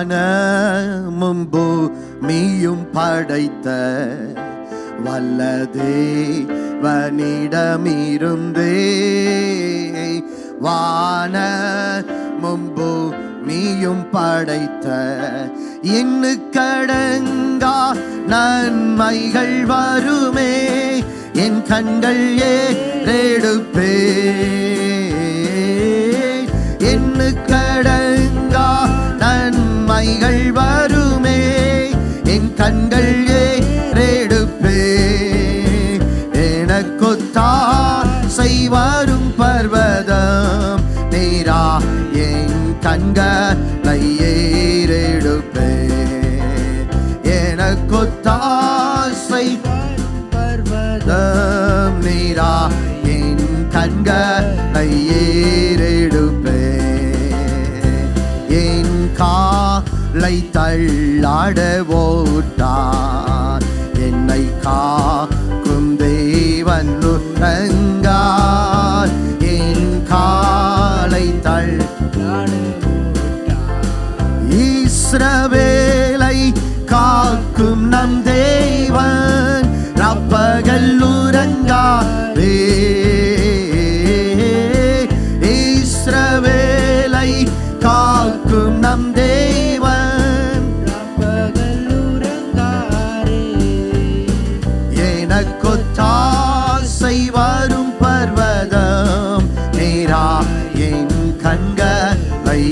வானமும் பூமியும் படைத்த வல்ல தேவனிடமிருந்தே வானமும் பூமியும் படைத்த எண்ணுக்கடங்கா நன்மைகள் வருமே என் கண்கள் ஏறெடுப்பே எண்ணுக்கடங்கா நன்மைகள் வருமே என் கண்கள் ஏறெடுப்பே எனக்கொத்தாசை வரும் பர்வதம் நீரா என் கண்களை ஏறெடுப்பே எனக்கொத்தாசை பர்வதம் நீரா என் கண்களை ஏறெடுப்பே என் காலை தள்ளாட ஓட்டார் என்னை காக்கும் தேவன் உறங்கார் என் காலை தள்ளாட இஸ்ரவேலை காக்கும் நம் தேவன் ரப்பகல் உறங்காதே இஸ்ரவேலை காக்கும் நம் தேவன் ரப்பகல் உறங்காரே எனக்கொத்தாசை வரும் பர்வதம் நேரா என் கண்களை